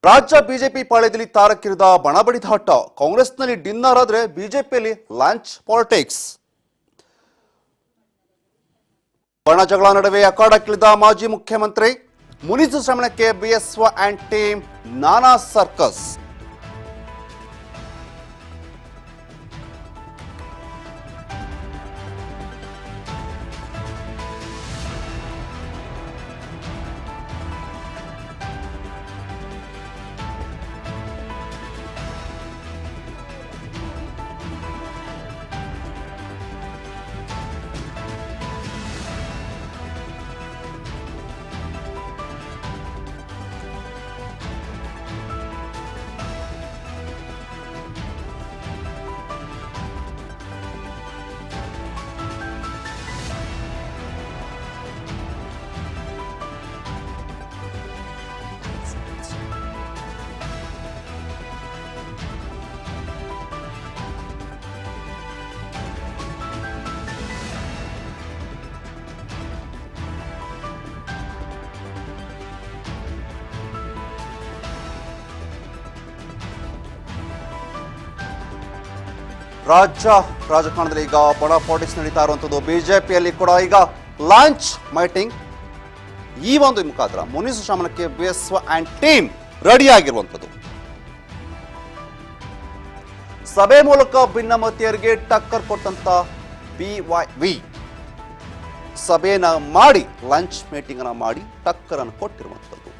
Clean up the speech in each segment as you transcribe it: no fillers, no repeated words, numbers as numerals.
ರಾಜ್ಯ ಬಿಜೆಪಿ ಪಾಳ್ಯದಲ್ಲಿ ತಾರಕ್ಕಿರಿದ ಬಣಬಡಿದಾಟ. ಕಾಂಗ್ರೆಸ್ನಲ್ಲಿ ಡಿನ್ನರ್ ಆದ್ರೆ ಬಿಜೆಪಿಯಲ್ಲಿ ಲಾಂಚ್ ಪಾಲಿಟಿಕ್ಸ್. ಬಣ ಜಗಳ ನಡುವೆ ಅಖಾಡಕ್ಕಿಳಿದ ಮಾಜಿ ಮುಖ್ಯಮಂತ್ರಿ. ಮುನಿಸು ಶ್ರಮಣಕ್ಕೆ ಬಿಎಸ್ವೈ ಅಂಡ್ ಟೀಮ್ ನಾನಾ ಸರ್ಕಸ್. ರಾಜಕಾರಣದಲ್ಲಿ ಈಗ ಬಡ ಪಾಲಿಟಿಕ್ಸ್ ನಡೀತಾ ಇರುವಂಥದ್ದು. ಬಿಜೆಪಿಯಲ್ಲಿ ಕೂಡ ಈಗ ಲಾಂಚ್ ಮೀಟಿಂಗ್. ಈ ಒಂದು ಮುಖಾಂತರ ಮುನಿಸು ಶಮನಕ್ಕೆ ಬಿಎಸ್ವೈ ಅಂಡ್ ಟೀಮ್ ರೆಡಿ ಆಗಿರುವಂಥದ್ದು. ಸಭೆ ಮೂಲಕ ಭಿನ್ನಮತೀಯರಿಗೆ ಟಕ್ಕರ್ ಕೊಟ್ಟಂತ ಬಿವೈವಿ ಸಭೆಯನ್ನ ಮಾಡಿ ಲಂಚ್ ಮೀಟಿಂಗ್ ಅನ್ನ ಮಾಡಿ ಟಕ್ಕರ್ ಅನ್ನು ಕೊಟ್ಟಿರುವಂಥದ್ದು.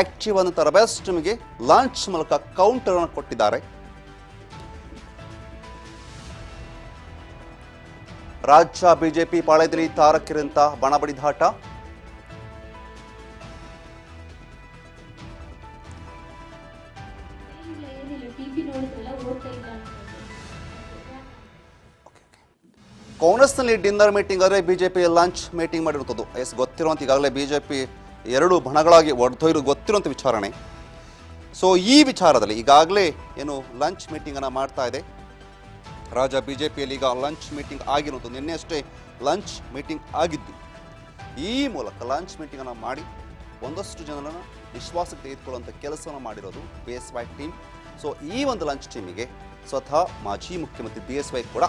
ಆಕ್ಟಿವ್ ಅನ್ನೋ ಬೆಸ್ಟ್ ಟೀಮ್ಗೆ ಲಂಚ್ ಮೂಲಕ ಕೌಂಟರ್ ಅನ್ನು ಕೊಟ್ಟಿದ್ದಾರೆ. ರಾಜ್ಯ ಬಿಜೆಪಿ ಪಾಳ್ಯದಲ್ಲಿ ತಾರಕ್ಕಿರಂತ ಬಣಬಡಿದಾಟ. ಕಾಂಗ್ರೆಸ್ನಲ್ಲಿ ಡಿನ್ನರ್ ಮೀಟಿಂಗ್ ಆದರೆ ಬಿಜೆಪಿ ಲಂಚ್ ಮೀಟಿಂಗ್ ಮಾಡಿರುತ್ತದೆ. ಗೊತ್ತಿರುವಂತ ಈಗಾಗಲೇ ಬಿಜೆಪಿ ಎರಡು ಬಣಗಳಾಗಿ ಒಡೆದೊಯ್ದು ಗೊತ್ತಿರುವಂಥ ವಿಚಾರಣೆ. ಸೊ ಈ ವಿಚಾರದಲ್ಲಿ ಈಗಾಗಲೇ ಏನು ಲಂಚ್ ಮೀಟಿಂಗ್ ಅನ್ನ ಮಾಡ್ತಾ ಇದೆ ರಾಜ್ಯ ಬಿಜೆಪಿಯಲ್ಲಿ. ಈಗ ಲಂಚ್ ಮೀಟಿಂಗ್ ಆಗಿರುವುದು, ನಿನ್ನೆ ಅಷ್ಟೇ ಲಂಚ್ ಮೀಟಿಂಗ್ ಆಗಿದ್ದು. ಈ ಮೂಲಕ ಲಂಚ್ ಮೀಟಿಂಗ್ ಅನ್ನು ಮಾಡಿ ಒಂದಷ್ಟು ಜನರನ್ನು ವಿಶ್ವಾಸಕ್ಕೆ ತೆಗೆದುಕೊಳ್ಳುವಂಥ ಕೆಲಸವನ್ನು ಮಾಡಿರೋದು ಬಿಎಸ್ವೈ ಟೀಮ್. ಸೊ ಈ ಒಂದು ಲಂಚ್ ಟೀಮಿಗೆ ಸ್ವತಃ ಮಾಜಿ ಮುಖ್ಯಮಂತ್ರಿ ಬಿಎಸ್ವೈ ಕೂಡ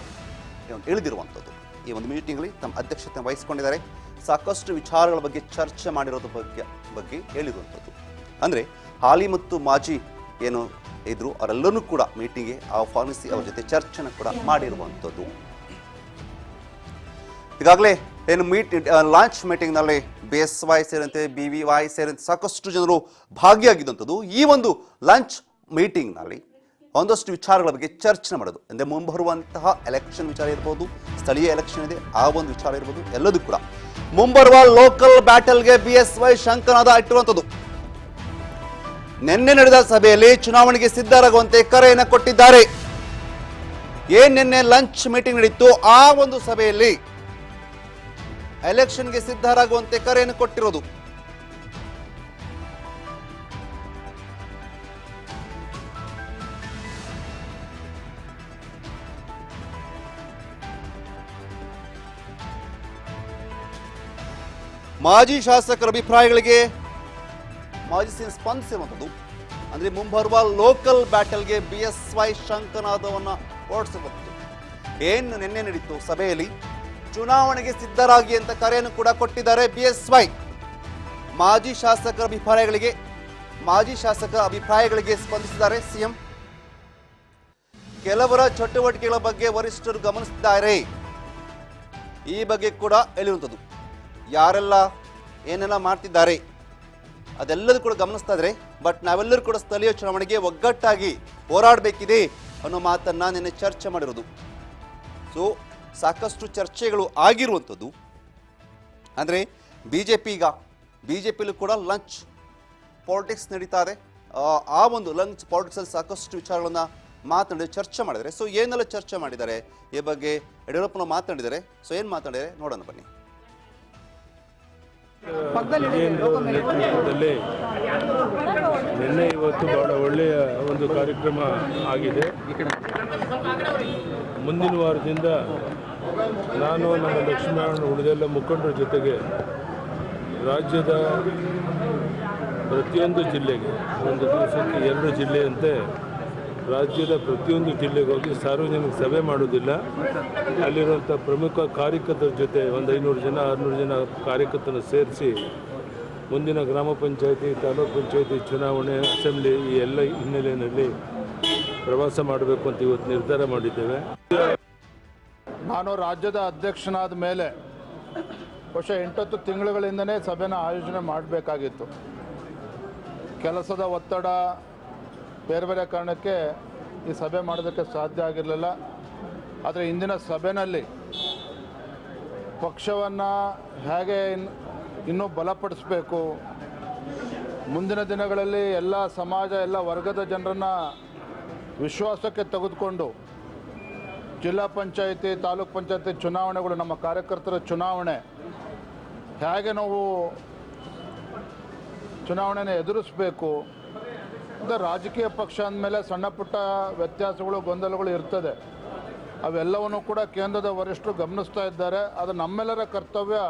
ಇಳಿದಿರುವಂಥದ್ದು. ಈ ಒಂದು ಮೀಟಿಂಗ್ಲಿ ತಮ್ಮ ಅಧ್ಯಕ್ಷತೆ ವಹಿಸಿಕೊಂಡಿದ್ದಾರೆ. ಸಾಕಷ್ಟು ವಿಚಾರಗಳ ಬಗ್ಗೆ ಚರ್ಚೆ ಮಾಡಿರೋದ್ರ ಬಗ್ಗೆ ಹೇಳಿರುವಂಥದ್ದು. ಅಂದರೆ ಹಾಲಿ ಮತ್ತು ಮಾಜಿ ಏನು ಇದ್ರು ಅವರೆಲ್ಲರೂ ಕೂಡ ಮೀಟಿಂಗ್ಗೆ ಆಹ್ವಾನಿಸಿ ಅವರ ಜೊತೆ ಚರ್ಚೆನ ಕೂಡ ಮಾಡಿರುವಂಥದ್ದು. ಈಗಾಗಲೇ ಏನು ಲಾಂಚ್ ಮೀಟಿಂಗ್ನಲ್ಲಿ ಬಿಎಸ್ವೈ ಸೇರಿದಂತೆ ಬಿವಿವೈ ಸೇರಿದಂತೆ ಸಾಕಷ್ಟು ಜನರು ಭಾಗಿಯಾಗಿದ್ದಂಥದ್ದು. ಈ ಒಂದು ಲಂಚ್ ಮೀಟಿಂಗ್ನಲ್ಲಿ ಒಂದಷ್ಟು ವಿಚಾರಗಳ ಬಗ್ಗೆ ಚರ್ಚೆ ಮಾಡೋದು. ಅಂದರೆ ಮುಂಬರುವಂತಹ ಎಲೆಕ್ಷನ್ ವಿಚಾರ ಇರ್ಬೋದು, ಸ್ಥಳೀಯ ಎಲೆಕ್ಷನ್ ಇದೆ ಆ ಒಂದು ವಿಚಾರ ಇರ್ಬೋದು, ಎಲ್ಲದೂ ಕೂಡ ಮುಂಬರುವ ಲೋಕಲ್ ಬ್ಯಾಟಲ್ಗೆ ಬಿಎಸ್ವೈ ಶಂಕನಾದ ಇಟ್ಟಿರುವಂಥದ್ದು. ನಿನ್ನೆ ನಡೆದ ಸಭೆಯಲ್ಲಿ ಚುನಾವಣೆಗೆ ಸಿದ್ಧರಾಗುವಂತೆ ಕರೆಯನ್ನು ಕೊಟ್ಟಿದ್ದಾರೆ. ನಿನ್ನೆ ಲಂಚ್ ಮೀಟಿಂಗ್ ನಡೀತು, ಆ ಒಂದು ಸಭೆಯಲ್ಲಿ ಎಲೆಕ್ಷನ್ಗೆ ಸಿದ್ಧರಾಗುವಂತೆ ಕರೆಯನ್ನು ಕೊಟ್ಟಿರೋದು. ಮಾಜಿ ಶಾಸಕರ ಅಭಿಪ್ರಾಯಗಳಿಗೆ ಸ್ಪಂದಿಸಿರುವಂಥದ್ದು. ಅಂದ್ರೆ ಮುಂಬರುವ ಲೋಕಲ್ ಬ್ಯಾಟಲ್ಗೆ ಬಿಎಸ್ವೈ ಶಂಕನಾದವನ್ನ ಓಡಿಸಬಹುದು. ಏನು ನಿನ್ನೆ ನಡೀತು ಸಭೆಯಲ್ಲಿ ಚುನಾವಣೆಗೆ ಸಿದ್ಧರಾಗಿ ಅಂತ ಕರೆಯನ್ನು ಕೂಡ ಕೊಟ್ಟಿದ್ದಾರೆ ಬಿಎಸ್ವೈ. ಮಾಜಿ ಶಾಸಕರ ಅಭಿಪ್ರಾಯಗಳಿಗೆ ಸ್ಪಂದಿಸಿದ್ದಾರೆ ಸಿಎಂ. ಕೆಲವರ ಚಟುವಟಿಕೆಗಳ ಬಗ್ಗೆ ವರಿಷ್ಠರು ಗಮನಿಸಿದ್ದಾರೆ. ಈ ಬಗ್ಗೆ ಕೂಡ ಹೇಳಿರುವಂಥದ್ದು. ಯಾರೆಲ್ಲ ಏನೆಲ್ಲ ಮಾಡ್ತಿದ್ದಾರೆ ಅದೆಲ್ಲದೂ ಕೂಡ ಗಮನಿಸ್ತಾ ಇದ್ದಾರೆ. ಬಟ್ ನಾವೆಲ್ಲರೂ ಕೂಡ ಸ್ಥಳೀಯ ಚುನಾವಣೆಗೆ ಒಗ್ಗಟ್ಟಾಗಿ ಹೋರಾಡಬೇಕಿದೆ ಅನ್ನೋ ಮಾತನ್ನ ನಿನ್ನೆ ಚರ್ಚೆ ಮಾಡಿರೋದು. ಸೊ ಸಾಕಷ್ಟು ಚರ್ಚೆಗಳು ಆಗಿರುವಂಥದ್ದು. ಅಂದರೆ ಬಿಜೆಪಿಯಲ್ಲೂ ಕೂಡ ಲಂಚ್ ಪಾಲಿಟಿಕ್ಸ್ ನಡೀತಾ ಇದೆ. ಆ ಒಂದು ಲಂಚ್ ಪಾಲಿಟಿಕ್ಸಲ್ಲಿ ಸಾಕಷ್ಟು ವಿಚಾರಗಳನ್ನ ಮಾತನಾಡಿ ಚರ್ಚೆ ಮಾಡಿದ್ದಾರೆ. ಸೊ ಏನೆಲ್ಲ ಚರ್ಚೆ ಮಾಡಿದ್ದಾರೆ ಈ ಬಗ್ಗೆ ಯಡಿಯೂರಪ್ಪನ ಮಾತನಾಡಿದ್ದಾರೆ. ಸೊ ಏನು ಮಾತನಾಡಿದ್ದಾರೆ ನೋಡೋಣ ಬನ್ನಿ. ನೇತೃತ್ವದಲ್ಲಿ ನಿನ್ನೆ ಇವತ್ತು ಬಹಳ ಒಳ್ಳೆಯ ಒಂದು ಕಾರ್ಯಕ್ರಮ ಆಗಿದೆ. ಮುಂದಿನ ವಾರದಿಂದ ನಾನು ನಮ್ಮ ಲಕ್ಷ್ಮೀನಾರಾಯಣ ಉಳಿದೆಲ್ಲ ಮುಖಂಡರ ಜೊತೆಗೆ ರಾಜ್ಯದ ಪ್ರತಿಯೊಂದು ಜಿಲ್ಲೆಗೆ ಒಂದು ದಿವಸಕ್ಕೆ 2 ಜಿಲ್ಲೆಯಂತೆ ರಾಜ್ಯದ ಪ್ರತಿಯೊಂದು ಜಿಲ್ಲೆಗೆ ಹೋಗಿ ಸಾರ್ವಜನಿಕ ಸಭೆ ಮಾಡೋದಿಲ್ಲ. ಅಲ್ಲಿರುವಂಥ ಪ್ರಮುಖ ಕಾರ್ಯಕರ್ತರ ಜೊತೆ ಒಂದು 500 ಜನ 600 ಜನ ಕಾರ್ಯಕರ್ತರನ್ನು ಸೇರಿಸಿ ಮುಂದಿನ ಗ್ರಾಮ ಪಂಚಾಯತಿ ತಾಲೂಕು ಪಂಚಾಯತಿ ಚುನಾವಣೆ ಅಸೆಂಬ್ಲಿ ಈ ಎಲ್ಲ ಹಿನ್ನೆಲೆಯಲ್ಲಿ ಪ್ರವಾಸ ಮಾಡಬೇಕು ಅಂತ ಇವತ್ತು ನಿರ್ಧಾರ ಮಾಡಿದ್ದೇವೆ. ನಾನು ರಾಜ್ಯದ ಅಧ್ಯಕ್ಷನಾದ ಮೇಲೆ ಬಹುಶಃ 8 ತಿಂಗಳುಗಳಿಂದನೇ ಸಭೆನ ಆಯೋಜನೆ ಮಾಡಬೇಕಾಗಿತ್ತು. ಕೆಲಸದ ಒತ್ತಡ ಬೇರೆ ಬೇರೆ ಕಾರಣಕ್ಕೆ ಈ ಸಭೆ ಮಾಡೋದಕ್ಕೆ ಸಾಧ್ಯ ಆಗಿರಲಿಲ್ಲ. ಆದರೆ ಇಂದಿನ ಸಭೆಯಲ್ಲಿ ಪಕ್ಷವನ್ನು ಹೇಗೆ ಇನ್ನೂ ಬಲಪಡಿಸಬೇಕು, ಮುಂದಿನ ದಿನಗಳಲ್ಲಿ ಎಲ್ಲ ಸಮಾಜ ಎಲ್ಲ ವರ್ಗದ ಜನರನ್ನು ವಿಶ್ವಾಸಕ್ಕೆ ತೆಗೆದುಕೊಂಡು ಜಿಲ್ಲಾ ಪಂಚಾಯಿತಿ ತಾಲೂಕು ಪಂಚಾಯಿತಿ ಚುನಾವಣೆಗಳು ನಮ್ಮ ಕಾರ್ಯಕರ್ತರ ಚುನಾವಣೆ ಹೇಗೆ ನಾವು ಚುನಾವಣೆನ ಎದುರಿಸಬೇಕು ಅಂತ ರಾಜಕೀಯ ಪಕ್ಷ ಅಂದಮೇಲೆ ಸಣ್ಣ ಪುಟ್ಟ ವ್ಯತ್ಯಾಸಗಳು ಗೊಂದಲಗಳು ಇರ್ತದೆ. ಅವೆಲ್ಲವನ್ನೂ ಕೂಡ ಕೇಂದ್ರದ ವರಿಷ್ಠರು ಗಮನಿಸ್ತಾ ಇದ್ದಾರೆ. ಅದು ನಮ್ಮೆಲ್ಲರ ಕರ್ತವ್ಯ.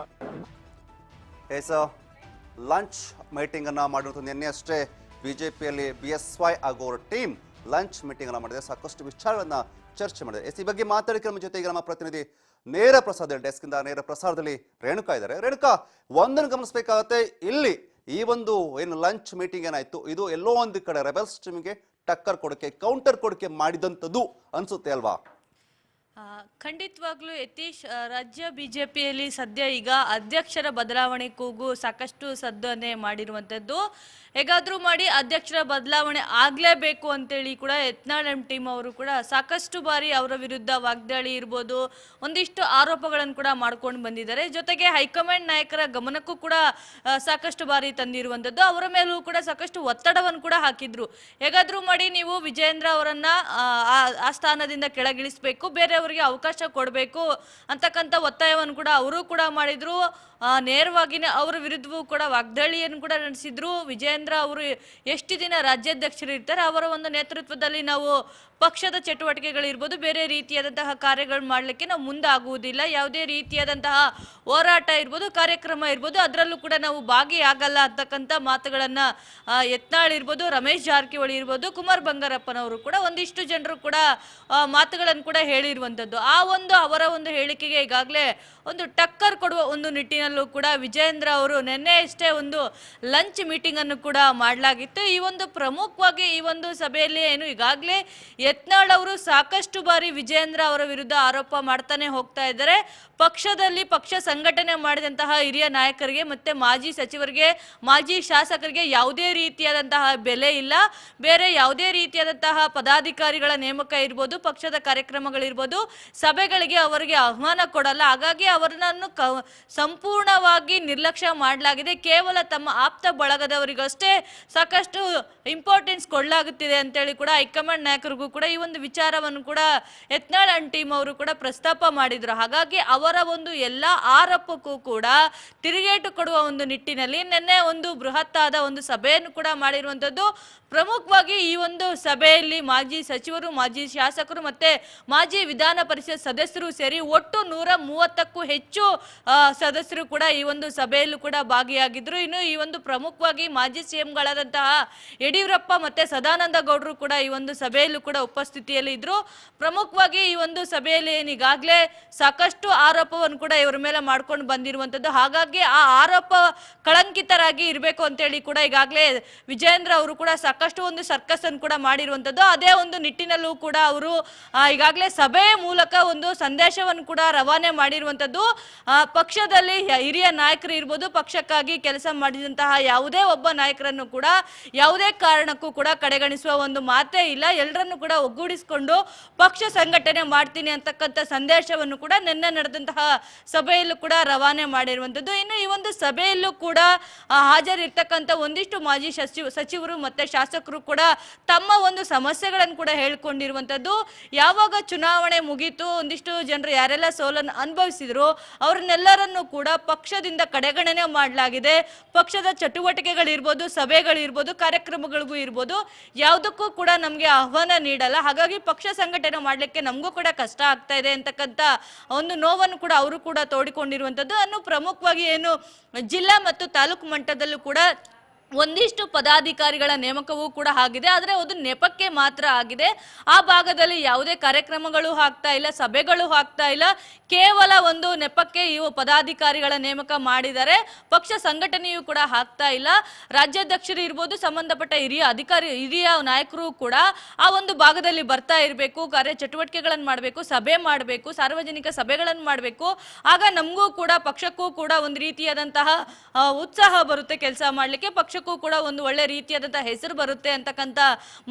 ಲಂಚ್ ಮೀಟಿಂಗ್ ಅನ್ನು ಮಾಡಿರುವಂಥ ನಿನ್ನೆ ಅಷ್ಟೇ ಬಿಜೆಪಿಯಲ್ಲಿ BSY ಹಾಗೂ ಅವರ ಟೀಮ್ ಲಂಚ್ ಮೀಟಿಂಗ್ ಅನ್ನು ಮಾಡಿದೆ. ಸಾಕಷ್ಟು ವಿಚಾರಗಳನ್ನು ಚರ್ಚೆ ಮಾಡಿದೆ. ಈ ಬಗ್ಗೆ ಮಾತಾಡಲಿಕ್ಕೆ ನಮ್ಮ ಜೊತೆಗೆ ನಮ್ಮ ಪ್ರತಿನಿಧಿ ನೇರ ಪ್ರಸಾದ ಡೆಸ್ಕಿಂದ ನೇರ ಪ್ರಸಾರದಲ್ಲಿ ರೇಣುಕಾ ಇದ್ದಾರೆ. ರೇಣುಕಾ, ಒಂದನ್ನು ಗಮನಿಸಬೇಕಾಗತ್ತೆ, ಇಲ್ಲಿ ಈ ಒಂದು ಏನು ಲಂಚ್ ಮೀಟಿಂಗ್ ಏನಾಯ್ತು, ಇದು ಎಲ್ಲೋ ಒಂದು ಕಡೆ ರೆಬೆಲ್ಸ್ ಟೀಮ್ಗೆ ಟಕ್ಕರ್ ಕೊಡೋಕೆ ಕೌಂಟರ್ ಕೊಡೋಕೆ ಮಾಡಿದಂಥದ್ದು ಅನ್ಸುತ್ತೆ ಅಲ್ವಾ? ಖಂಡಿತವಾಗ್ಲೂ ಯತೀಶ್, ರಾಜ್ಯ ಬಿಜೆಪಿಯಲ್ಲಿ ಸದ್ಯ ಈಗ ಅಧ್ಯಕ್ಷರ ಬದಲಾವಣೆ ಕೂಗು ಸಾಕಷ್ಟು ಸದ್ದನ್ನೇ ಮಾಡಿರುವಂಥದ್ದು. ಹೇಗಾದರೂ ಮಾಡಿ ಅಧ್ಯಕ್ಷರ ಬದಲಾವಣೆ ಆಗಲೇಬೇಕು ಅಂತೇಳಿ ಕೂಡ ಯತ್ನಾಳ್ ಟೀಮ್ ಅವರು ಕೂಡ ಸಾಕಷ್ಟು ಬಾರಿ ಅವರ ವಿರುದ್ಧ ವಾಗ್ದಾಳಿ ಇರ್ಬೋದು, ಒಂದಿಷ್ಟು ಆರೋಪಗಳನ್ನು ಕೂಡ ಮಾಡ್ಕೊಂಡು ಬಂದಿದ್ದಾರೆ. ಜೊತೆಗೆ ಹೈಕಮಾಂಡ್ ನಾಯಕರ ಗಮನಕ್ಕೂ ಕೂಡ ಸಾಕಷ್ಟು ಬಾರಿ ತಂದಿರುವಂಥದ್ದು. ಅವರ ಮೇಲೂ ಕೂಡ ಸಾಕಷ್ಟು ಒತ್ತಡವನ್ನು ಕೂಡ ಹಾಕಿದ್ರು. ಹೇಗಾದರೂ ಮಾಡಿ ನೀವು ವಿಜಯೇಂದ್ರ ಅವರನ್ನ ಆ ಸ್ಥಾನದಿಂದ ಕೆಳಗಿಳಿಸಬೇಕು, ಬೇರೆಯವರಿಗೆ ಅವಕಾಶ ಕೊಡಬೇಕು ಅಂತಕ್ಕಂಥ ಒತ್ತಾಯವನ್ನು ಕೂಡ ಅವರು ಕೂಡ ಮಾಡಿದ್ರು. ನೇರವಾಗಿನೇ ಅವರ ವಿರುದ್ಧವೂ ಕೂಡ ವಾಗ್ದಾಳಿಯನ್ನು ಕೂಡ ನಡೆಸಿದ್ರು. ವಿಜಯೇಂದ್ರ ಅವರು ಎಷ್ಟು ದಿನ ರಾಜ್ಯಾಧ್ಯಕ್ಷರು ಇರ್ತಾರೆ, ಅವರ ಒಂದು ನೇತೃತ್ವದಲ್ಲಿ ನಾವು ಪಕ್ಷದ ಚಟುವಟಿಕೆಗಳಿರ್ಬೋದು, ಬೇರೆ ರೀತಿಯಾದಂತಹ ಕಾರ್ಯಗಳು ಮಾಡಲಿಕ್ಕೆ ನಾವು ಮುಂದಾಗುವುದಿಲ್ಲ. ಯಾವುದೇ ರೀತಿಯಾದಂತಹ ಹೋರಾಟ ಇರ್ಬೋದು, ಕಾರ್ಯಕ್ರಮ ಇರ್ಬೋದು, ಅದರಲ್ಲೂ ಕೂಡ ನಾವು ಭಾಗಿಯಾಗಲ್ಲ ಅಂತಕ್ಕಂಥ ಮಾತುಗಳನ್ನು ಯತ್ನಾಳ್ ಇರ್ಬೋದು, ರಮೇಶ್ ಜಾರಕಿಹೊಳಿ ಇರ್ಬೋದು, ಕುಮಾರ್ ಬಂಗಾರಪ್ಪನವರು ಕೂಡ ಒಂದಿಷ್ಟು ಜನರು ಕೂಡ ಮಾತುಗಳನ್ನು ಕೂಡ ಹೇಳಿರುವಂಥದ್ದು. ಆ ಒಂದು ಅವರ ಒಂದು ಹೇಳಿಕೆಗೆ ಈಗಾಗಲೇ ಒಂದು ಟಕ್ಕರ್ ಕೊಡುವ ಒಂದು ನಿಟ್ಟಿನಲ್ಲೂ ಕೂಡ ವಿಜಯೇಂದ್ರ ಅವರು ನಿನ್ನೆಯಷ್ಟೇ ಒಂದು ಲಂಚ್ ಮೀಟಿಂಗ್ ಅನ್ನು ಕೂಡ ಮಾಡಲಾಗಿತ್ತು. ಈ ಒಂದು ಪ್ರಮುಖವಾಗಿ ಈ ಒಂದು ಸಭೆಯಲ್ಲಿ ಏನು ಈಗಾಗಲೇ ಯತ್ನಾಳ್ ಅವರು ಸಾಕಷ್ಟು ಬಾರಿ ವಿಜಯೇಂದ್ರ ಅವರ ವಿರುದ್ಧ ಆರೋಪ ಮಾಡ್ತಾನೆ ಹೋಗ್ತಾ ಇದ್ದಾರೆ. ಪಕ್ಷದಲ್ಲಿ ಪಕ್ಷ ಸಂಘಟನೆ ಮಾಡಿದಂತಹ ಹಿರಿಯ ನಾಯಕರಿಗೆ ಮತ್ತೆ ಮಾಜಿ ಸಚಿವರಿಗೆ, ಮಾಜಿ ಶಾಸಕರಿಗೆ ಯಾವುದೇ ರೀತಿಯಾದಂತಹ ಬೆಲೆ ಇಲ್ಲ. ಬೇರೆ ಯಾವುದೇ ರೀತಿಯಾದಂತಹ ಪದಾಧಿಕಾರಿಗಳ ನೇಮಕ ಇರ್ಬೋದು, ಪಕ್ಷದ ಕಾರ್ಯಕ್ರಮಗಳಿರ್ಬೋದು, ಸಭೆಗಳಿಗೆ ಅವರಿಗೆ ಆಹ್ವಾನ ಕೊಡಲ್ಲ. ಹಾಗಾಗಿ ಅವರನ್ನು ಸಂಪೂರ್ಣವಾಗಿ ನಿರ್ಲಕ್ಷ್ಯ ಮಾಡಲಾಗಿದೆ. ಕೇವಲ ತಮ್ಮ ಆಪ್ತ ಬಳಗದವರಿಗಷ್ಟೇ ಸಾಕಷ್ಟು ಇಂಪಾರ್ಟೆನ್ಸ್ ಕೊಡಲಾಗುತ್ತಿದೆ ಅಂತೇಳಿ ಕೂಡ ಹೈಕಮಾಂಡ್ ನಾಯಕರಿಗೂ ಕೂಡ ಈ ಒಂದು ವಿಚಾರವನ್ನು ಕೂಡ ಯತ್ನಾಳ್ ಟೀಮ್ ಅವರು ಕೂಡ ಪ್ರಸ್ತಾಪ ಮಾಡಿದ್ರು. ಹಾಗಾಗಿ ಅವರ ಒಂದು ಎಲ್ಲ ಆರೋಪಕ್ಕೂ ಕೂಡ ತಿರುಗೇಟು ಕೊಡುವ ಒಂದು ನಿಟ್ಟಿನಲ್ಲಿ ನಿನ್ನೆ ಒಂದು ಬೃಹತ್ತಾದ ಒಂದು ಸಭೆಯನ್ನು ಕೂಡ ಮಾಡಿರುವಂಥದ್ದು. ಪ್ರಮುಖವಾಗಿ ಈ ಒಂದು ಸಭೆಯಲ್ಲಿ ಮಾಜಿ ಸಚಿವರು, ಮಾಜಿ ಶಾಸಕರು ಮತ್ತೆ ಮಾಜಿ ವಿಧಾನ ಪರಿಷತ್ ಸದಸ್ಯರು ಸೇರಿ ಒಟ್ಟು 130ಕ್ಕೂ ಹೆಚ್ಚು ಸದಸ್ಯರು ಕೂಡ ಈ ಒಂದು ಸಭೆಯಲ್ಲೂ ಕೂಡ ಭಾಗಿಯಾಗಿದ್ರು. ಇನ್ನು ಈ ಒಂದು ಪ್ರಮುಖವಾಗಿ ಮಾಜಿ CMಗಳಾದಂತಹ ಯಡಿಯೂರಪ್ಪ ಮತ್ತೆ ಸದಾನಂದ ಗೌಡರು ಕೂಡ ಈ ಒಂದು ಸಭೆಯಲ್ಲೂ ಕೂಡ ಉಪಸ್ಥಿತಿಯಲ್ಲಿ ಇದ್ರು. ಪ್ರಮುಖವಾಗಿ ಈ ಒಂದು ಸಭೆಯಲ್ಲಿ ಈಗಾಗಲೇ ಸಾಕಷ್ಟು ಆರೋಪವನ್ನು ಕೂಡ ಇವರ ಮೇಲೆ ಮಾಡ್ಕೊಂಡು ಬಂದಿರುವಂಥದ್ದು. ಹಾಗಾಗಿ ಆ ಆರೋಪ ಕಳಂಕಿತರಾಗಿ ಇರಬೇಕು ಅಂತೇಳಿ ಕೂಡ ಈಗಾಗಲೇ ವಿಜಯೇಂದ್ರ ಅವರು ಕೂಡ ಸಾಕಷ್ಟು ಒಂದು ಸರ್ಕಸ್ ಅನ್ನು ಕೂಡ ಮಾಡಿರುವಂಥದ್ದು. ಅದೇ ಒಂದು ನಿಟ್ಟಿನಲ್ಲೂ ಕೂಡ ಅವರು ಈಗಾಗಲೇ ಸಭೆಯ ಮೂಲಕ ಒಂದು ಸಂದೇಶವನ್ನು ಕೂಡ ರವಾನೆ ಮಾಡಿರುವಂಥದ್ದು. ಪಕ್ಷದಲ್ಲಿ ಹಿರಿಯ ನಾಯಕರು ಇರ್ಬೋದು, ಪಕ್ಷಕ್ಕಾಗಿ ಕೆಲಸ ಮಾಡಿದಂತಹ ಯಾವುದೇ ಒಬ್ಬ ನಾಯಕರನ್ನು ಕೂಡ ಯಾವುದೇ ಕಾರಣಕ್ಕೂ ಕೂಡ ಕಡೆಗಣಿಸುವ ಒಂದು ಮಾತೇ ಇಲ್ಲ. ಎಲ್ಲರನ್ನು ಕೂಡ ಒಗ್ಗೂಡಿಸಿಕೊಂಡು ಪಕ್ಷ ಸಂಘಟನೆ ಮಾಡ್ತೀನಿ ಅಂತಕ್ಕಂಥ ಸಂದೇಶವನ್ನು ಕೂಡ ನಿನ್ನೆ ನಡೆದಂತಹ ಸಭೆಯಲ್ಲೂ ಕೂಡ ರವಾನೆ ಮಾಡಿರುವಂಥದ್ದು. ಇನ್ನು ಈ ಒಂದು ಸಭೆಯಲ್ಲೂ ಕೂಡ ಹಾಜರಿರ್ತಕ್ಕಂಥ ಒಂದಿಷ್ಟು ಮಾಜಿ ಸಚಿವರು ಮತ್ತೆ ಶಾಸಕರು ಕೂಡ ತಮ್ಮ ಒಂದು ಸಮಸ್ಯೆಗಳನ್ನು ಕೂಡ ಹೇಳ್ಕೊಂಡಿರುವಂಥದ್ದು. ಯಾವಾಗ ಚುನಾವಣೆ ಮುಗೀತು, ಒಂದಿಷ್ಟು ಜನರು ಯಾರೆಲ್ಲ ಸೋಲನ್ನು ಅನುಭವಿಸಿದ್ರು ಅವ್ರನ್ನೆಲ್ಲರನ್ನು ಕೂಡ ಪಕ್ಷದಿಂದ ಕಡೆಗಣನೆ ಮಾಡಲಾಗಿದೆ. ಪಕ್ಷದ ಚಟುವಟಿಕೆಗಳಿರ್ಬೋದು, ಸಭೆಗಳಿರ್ಬೋದು, ಕಾರ್ಯಕ್ರಮಗಳಿಗೂ ಇರ್ಬೋದು, ಯಾವುದಕ್ಕೂ ಕೂಡ ನಮಗೆ ಆಹ್ವಾನ ನೀಡಲ್ಲ. ಹಾಗಾಗಿ ಪಕ್ಷ ಸಂಘಟನೆ ಮಾಡಲಿಕ್ಕೆ ನಮಗೂ ಕೂಡ ಕಷ್ಟ ಆಗ್ತಾ ಇದೆ ಅಂತಕ್ಕಂಥ ಒಂದು ನೋವನ್ನು ಕೂಡ ಅವರು ಕೂಡ ತೋಡಿಕೊಂಡಿರುವಂಥದ್ದು. ಅನ್ನು ಪ್ರಮುಖವಾಗಿ ಏನು ಜಿಲ್ಲಾ ಮತ್ತು ತಾಲೂಕು ಮಟ್ಟದಲ್ಲೂ ಕೂಡ ಒಂದಿಷ್ಟು ಪದಾಧಿಕಾರಿಗಳ ನೇಮಕವೂ ಕೂಡ ಆಗಿದೆ, ಆದರೆ ಅದು ನೆಪಕ್ಕೆ ಮಾತ್ರ ಆಗಿದೆ. ಆ ಭಾಗದಲ್ಲಿ ಯಾವುದೇ ಕಾರ್ಯಕ್ರಮಗಳು ಆಗ್ತಾ ಇಲ್ಲ, ಸಭೆಗಳು ಆಗ್ತಾ ಇಲ್ಲ, ಕೇವಲ ಒಂದು ನೆಪಕ್ಕೆ ಇವು ಪದಾಧಿಕಾರಿಗಳ ನೇಮಕ ಮಾಡಿದ್ದಾರೆ. ಪಕ್ಷ ಸಂಘಟನೆಯೂ ಕೂಡ ಆಗ್ತಾ ಇಲ್ಲ. ರಾಜ್ಯಾಧ್ಯಕ್ಷರು ಇರ್ಬೋದು, ಸಂಬಂಧಪಟ್ಟ ಹಿರಿಯ ನಾಯಕರು ಕೂಡ ಆ ಒಂದು ಭಾಗದಲ್ಲಿ ಬರ್ತಾ ಇರಬೇಕು, ಕಾರ್ಯ ಚಟುವಟಿಕೆಗಳನ್ನು ಮಾಡಬೇಕು, ಸಭೆ ಮಾಡಬೇಕು, ಸಾರ್ವಜನಿಕ ಸಭೆಗಳನ್ನು ಮಾಡಬೇಕು. ಆಗ ನಮಗೂ ಕೂಡ ಪಕ್ಷಕ್ಕೂ ಕೂಡ ಒಂದು ರೀತಿಯಾದಂತಹ ಉತ್ಸಾಹ ಬರುತ್ತೆ ಕೆಲಸ ಮಾಡಲಿಕ್ಕೆ, ಪಕ್ಷಕ್ಕೂ ಕೂಡ ಒಂದು ಒಳ್ಳೆ ರೀತಿಯಾದಂತಹ ಹೆಸರು ಬರುತ್ತೆ ಅಂತಕ್ಕಂಥ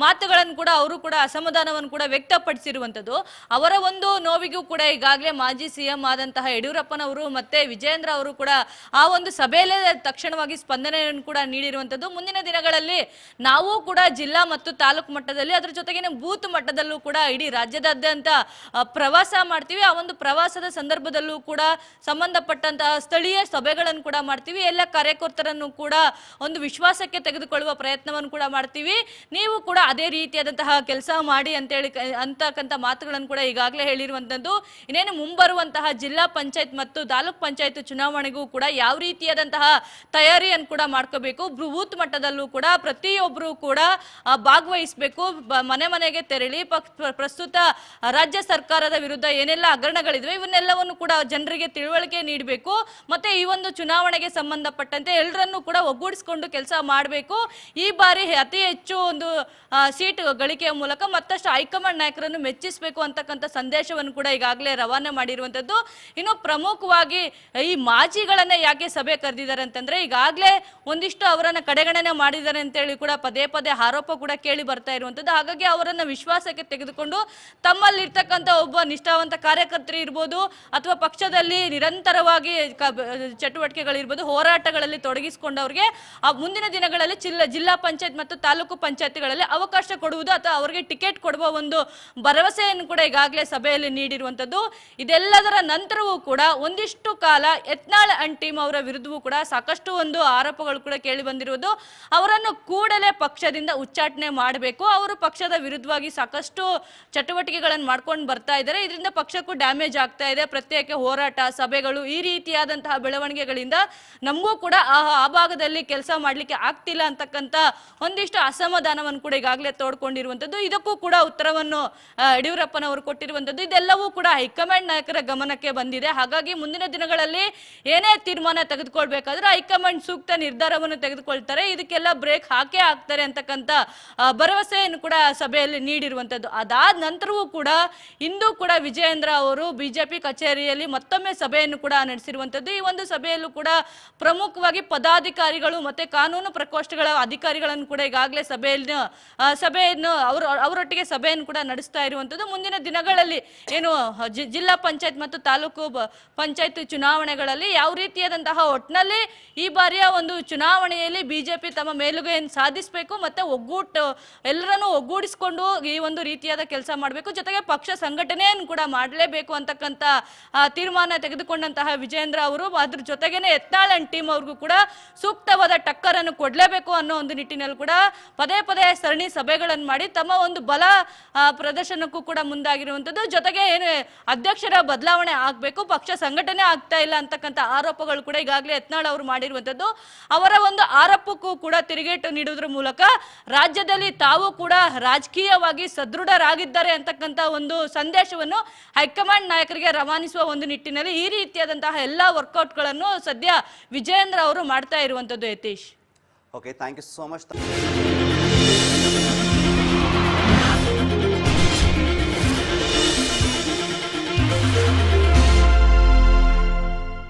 ಮಾತುಗಳನ್ನು ಕೂಡ ಅವರು ಕೂಡ ಅಸಮಾಧಾನವನ್ನು ಕೂಡ ವ್ಯಕ್ತಪಡಿಸಿರುವಂಥದ್ದು. ಅವರ ಒಂದು ನೋವಿಗೂ ಕೂಡ ಈಗಾಗಲೇ ಮಾಜಿ ಸಿಎಂ ಆದಂತಹ ಯಡಿಯೂರಪ್ಪನವರು ಮತ್ತೆ ವಿಜಯೇಂದ್ರ ಅವರು ಕೂಡ ಆ ಒಂದು ಸಭೆಯಲ್ಲೇ ತಕ್ಷಣವಾಗಿ ಸ್ಪಂದನೆಯನ್ನು ಕೂಡ ನೀಡಿರುವಂಥದ್ದು. ಮುಂದಿನ ದಿನಗಳಲ್ಲಿ ನಾವು ಕೂಡ ಜಿಲ್ಲಾ ಮತ್ತು ತಾಲೂಕು ಮಟ್ಟದಲ್ಲಿ, ಅದರ ಜೊತೆಗೆ ಬೂತ್ ಮಟ್ಟದಲ್ಲೂ ಕೂಡ ಇಡೀ ರಾಜ್ಯದಾದ್ಯಂತ ಪ್ರವಾಸ ಮಾಡ್ತೀವಿ. ಆ ಒಂದು ಪ್ರವಾಸದ ಸಂದರ್ಭದಲ್ಲೂ ಕೂಡ ಸಂಬಂಧಪಟ್ಟಂತಹ ಸ್ಥಳೀಯ ಸಭೆಗಳನ್ನು ಕೂಡ ಮಾಡ್ತೀವಿ. ಎಲ್ಲ ಕಾರ್ಯಕರ್ತರನ್ನು ಕೂಡ ಒಂದು ವಿಶ್ವಾಸಕ್ಕೆ ತೆಗೆದುಕೊಳ್ಳುವ ಪ್ರಯತ್ನವನ್ನು ಕೂಡ ಮಾಡ್ತೀವಿ. ನೀವು ಕೂಡ ಅದೇ ರೀತಿಯಾದಂತಹ ಕೆಲಸ ಮಾಡಿ ಅಂತೇಳಿ ಅಂತಕ್ಕಂಥ ಮಾತುಗಳನ್ನು ಕೂಡ ಈಗಾಗಲೇ ಹೇಳಿರುವಂಥದ್ದು. ಇನ್ನೇನು ಮುಂಬರುವಂತಹ ಜಿಲ್ಲಾ ಪಂಚಾಯತ್ ಮತ್ತು ತಾಲೂಕ್ ಪಂಚಾಯತ್ ಚುನಾವಣೆಗೂ ಕೂಡ ಯಾವ ರೀತಿಯಾದಂತಹ ತಯಾರಿಯನ್ನು ಕೂಡ ಮಾಡ್ಕೋಬೇಕು, ಬೂತ್ ಮಟ್ಟದಲ್ಲೂ ಕೂಡ ಪ್ರತಿಯೊಬ್ಬರು ಕೂಡ ಭಾಗವಹಿಸಬೇಕು. ಮನೆ ಮನೆಗೆ ತೆರಳಿ ಪ್ರಸ್ತುತ ರಾಜ್ಯ ಸರ್ಕಾರದ ವಿರುದ್ಧ ಏನೆಲ್ಲ ಹಗರಣಗಳಿದ್ವೆ ಇವನ್ನೆಲ್ಲವನ್ನು ಕೂಡ ಜನರಿಗೆ ತಿಳುವಳಿಕೆ ನೀಡಬೇಕು. ಮತ್ತೆ ಈ ಒಂದು ಚುನಾವಣೆಗೆ ಸಂಬಂಧಪಟ್ಟಂತೆ ಎಲ್ಲರನ್ನೂ ಕೂಡ ಒಗ್ಗೂಡಿಸಿಕೊಂಡು ಕೆಲಸ ಮಾಡಬೇಕು. ಈ ಬಾರಿ ಅತಿ ಹೆಚ್ಚು ಒಂದು ಸೀಟ್ ಗಳಿಕೆಯ ಮೂಲಕ ಮತ್ತಷ್ಟು ಹೈಕಮಾಂಡ್ ನಾಯಕರನ್ನು ಮೆಚ್ಚಿಸಬೇಕು ಅಂತಕ್ಕಂಥ ಸಂದೇಶವನ್ನು ಕೂಡ ಈಗಾಗಲೇ ರವಾನೆ ಮಾಡಿರುವಂಥದ್ದು. ಇನ್ನು ಪ್ರಮುಖವಾಗಿ ಈ ಮಾಜಿಗಳನ್ನ ಯಾಕೆ ಸಭೆ ಕರೆದಿದ್ದಾರೆ ಅಂತಂದ್ರೆ, ಈಗಾಗಲೇ ಒಂದಿಷ್ಟು ಅವರನ್ನ ಕಡೆಗಣನೆ ಮಾಡಿದ್ದಾರೆ ಅಂತೇಳಿ ಕೂಡ ಪದೇ ಪದೇ ಆರೋಪ ಕೂಡ ಕೇಳಿ ಬರ್ತಾ ಇರುವಂಥದ್ದು. ಹಾಗಾಗಿ ಅವರನ್ನ ವಿಶ್ವಾಸಕ್ಕೆ ತೆಗೆದುಕೊಂಡು ತಮ್ಮಲ್ಲಿರ್ತಕ್ಕಂಥ ಒಬ್ಬ ನಿಷ್ಠಾವಂತ ಕಾರ್ಯಕರ್ತರು ಇರ್ಬೋದು, ಅಥವಾ ಪಕ್ಷದಲ್ಲಿ ನಿರಂತರವಾಗಿ ಚಟುವಟಿಕೆಗಳಿರ್ಬೋದು, ಹೋರಾಟಗಳಲ್ಲಿ ತೊಡಗಿಸಿಕೊಂಡವ್ರಿಗೆ ಆ ಮುಂದಿನ ದಿನಗಳಲ್ಲಿ ಜಿಲ್ಲಾ ಪಂಚಾಯತ್ ಮತ್ತು ತಾಲೂಕು ಪಂಚಾಯತ್ಗಳಲ್ಲಿ ಅವಕಾಶ ಕೊಡುವುದು ಅಥವಾ ಅವರಿಗೆ ಟಿಕೆಟ್ ಕೊಡುವ ಒಂದು ಭರವಸೆಯನ್ನು ಕೂಡ ಈಗಾಗಲೇ ಸಭೆಯಲ್ಲಿ ನೀಡಿರುವಂಥದ್ದು. ಇದೆಲ್ಲದರ ನಂತರವೂ ಕೂಡ ಒಂದಿಷ್ಟು ಕಾಲ ಯತ್ನಾಳ್ ಅಂಡ್ ಟೀಮ್ ಅವರ ವಿರುದ್ಧವೂ ಕೂಡ ಸಾಕಷ್ಟು ಒಂದು ಆರೋಪಗಳು ಕೂಡ ಕೇಳಿ ಬಂದಿರುವುದು. ಅವರನ್ನು ಕೂಡಲೇ ಪಕ್ಷದಿಂದ ಉಚ್ಚಾಟನೆ ಮಾಡಬೇಕು. ಅವರು ಪಕ್ಷದ ವಿರುದ್ಧವಾಗಿ ಸಾಕಷ್ಟು ಚಟುವಟಿಕೆಗಳನ್ನು ಮಾಡ್ಕೊಂಡು ಬರ್ತಾ ಇದ್ದಾರೆ. ಇದರಿಂದ ಪಕ್ಷಕ್ಕೂ ಡ್ಯಾಮೇಜ್ ಆಗ್ತಾ ಇದೆ. ಪ್ರತ್ಯೇಕ ಹೋರಾಟ, ಸಭೆಗಳು, ಈ ರೀತಿಯಾದಂತಹ ಬೆಳವಣಿಗೆಗಳಿಂದ ನಮಗೂ ಕೂಡ ಆ ಭಾಗದಲ್ಲಿ ಕೆಲಸ ಮಾಡಲಿಕ್ಕೆ ಆಗ್ತಿಲ್ಲ ಅಂತಕ್ಕಂಥ ಒಂದಿಷ್ಟು ಅಸಮಾಧಾನವನ್ನು ಕೂಡ ಈಗಾಗಲೇ ತೋಡ್ಕೊಂಡಿರುವಂಥದ್ದು. ಇದಕ್ಕೂ ಕೂಡ ಉತ್ತರವನ್ನು ಯಡಿಯೂರಪ್ಪನವರು ಕೊಟ್ಟಿರುವಂಥದ್ದು. ಇದೆಲ್ಲವೂ ಕೂಡ ಹೈಕಮಾಂಡ್ ನಾಯಕರ ಗಮನಕ್ಕೆ ಬಂದಿದೆ. ಹಾಗಾಗಿ ಮುಂದಿನ ದಿನಗಳಲ್ಲಿ ಏನೇ ತೀರ್ಮಾನ ತೆಗೆದುಕೊಳ್ಬೇಕಾದ್ರೆ ಹೈಕಮಾಂಡ್ ಸೂಕ್ತ ನಿರ್ಧಾರವನ್ನು ತೆಗೆದುಕೊಳ್ತಾರೆ. ಇದಕ್ಕೆಲ್ಲ ಬ್ರೇಕ್ ಹಾಕೇ ಹಾಕ್ತಾರೆ ಅಂತಕ್ಕಂಥ ಭರವಸೆಯನ್ನು ಕೂಡ ಸಭೆಯಲ್ಲಿ ನೀಡಿರುವಂಥದ್ದು. ಅದಾದ ನಂತರವೂ ಕೂಡ ಇಂದು ಕೂಡ ವಿಜಯೇಂದ್ರ ಅವರು ಬಿಜೆಪಿ ಕಚೇರಿಯಲ್ಲಿ ಮತ್ತೊಮ್ಮೆ ಸಭೆಯನ್ನು ಕೂಡ ನಡೆಸಿರುವಂಥದ್ದು. ಈ ಒಂದು ಸಭೆಯಲ್ಲೂ ಕೂಡ ಪ್ರಮುಖವಾಗಿ ಪದಾಧಿಕಾರಿಗಳು ಮತ್ತೆ ಕಾನೂನು ಪ್ರಕೋಷ್ಠಗಳ ಅಧಿಕಾರಿಗಳನ್ನು ಕೂಡ ಈಗಾಗಲೇ ಸಭೆಯನ್ನು ಅವರೊಟ್ಟಿಗೆ ಸಭೆಯನ್ನು ಕೂಡ ನಡೆಸ್ತಾ ಇರುವಂಥದ್ದು. ಮುಂದಿನ ದಿನಗಳಲ್ಲಿ ಏನು ಜಿಲ್ಲಾ ಪಂಚಾಯತ್ ಮತ್ತು ತಾಲೂಕು ಪಂಚಾಯತ್ ಚುನಾವಣೆಗಳಲ್ಲಿ ಯಾವ ರೀತಿಯಾದಂತಹ ಒಟ್ಟಿನಲ್ಲಿ ಈ ಬಾರಿಯ ಒಂದು ಚುನಾವಣೆಯಲ್ಲಿ ಬಿಜೆಪಿ ತಮ್ಮ ಮೇಲುಗೈಯನ್ನು ಸಾಧಿಸಬೇಕು, ಮತ್ತೆ ಎಲ್ಲರನ್ನೂ ಒಗ್ಗೂಡಿಸಿಕೊಂಡು ಈ ಒಂದು ರೀತಿಯಾದ ಕೆಲಸ ಮಾಡಬೇಕು, ಜೊತೆಗೆ ಪಕ್ಷ ಸಂಘಟನೆಯನ್ನು ಕೂಡ ಮಾಡಲೇಬೇಕು ಅಂತಕ್ಕಂಥ ತೀರ್ಮಾನ ತೆಗೆದುಕೊಂಡಂತಹ ವಿಜಯೇಂದ್ರ ಅವರು ಅದ್ರ ಜೊತೆಗೇನೆ ಯತ್ನಾಳ್ ಅಂಡ್ ಟೀಮ್ ಅವ್ರಿಗೂ ಕೂಡ ಸೂಕ್ತವಾದ ಟಕ್ಕರನ್ನು ಕೊಡಲೇಬೇಕು ಅನ್ನೋ ಒಂದು ನಿಟ್ಟಿನಲ್ಲಿ ಕೂಡ ಪದೇ ಪದೇ ಸರಣಿ ಸಭೆಗಳನ್ನು ಮಾಡಿ ತಮ್ಮ ಒಂದು ಬಲ ಪ್ರದರ್ಶನಕ್ಕೂ ಕೂಡ ಮುಂದಾಗಿರುವಂಥದ್ದು. ಜೊತೆಗೆ ಏನು ಅಧ್ಯಕ್ಷರ ಬದಲಾವಣೆ ಆಗಬೇಕು, ಪಕ್ಷ ಸಂಘಟನೆ ಆಗ್ತಾ ಇಲ್ಲ ಅಂತಕ್ಕಂಥ ಆರೋಪಗಳು ಕೂಡ ಈಗಾಗಲೇ ಯತ್ನಾಳ್ ಅವರು ಮಾಡಿರುವಂಥದ್ದು. ಅವರ ಒಂದು ಆರೋಪಕ್ಕೂ ಕೂಡ ತಿರುಗೇಟು ನೀಡುವುದರ ಮೂಲಕ ರಾಜ್ಯದಲ್ಲಿ ತಾವು ಕೂಡ ರಾಜಕೀಯವಾಗಿ ಸದೃಢರಾಗಿದ್ದಾರೆ ಅಂತಕ್ಕಂಥ ಒಂದು ಸಂದೇಶವನ್ನು ಹೈಕಮಾಂಡ್ ನಾಯಕರಿಗೆ ರವಾನಿಸುವ ಒಂದು ನಿಟ್ಟಿನಲ್ಲಿ ಈ ರೀತಿಯಾದಂತಹ ಎಲ್ಲ ವರ್ಕೌಟ್ಗಳನ್ನು ಸದ್ಯ ವಿಜಯೇಂದ್ರ ಅವರು ಮಾಡ್ತಾ ಇರುವಂಥದ್ದು. Yatish, okay, thank you so much.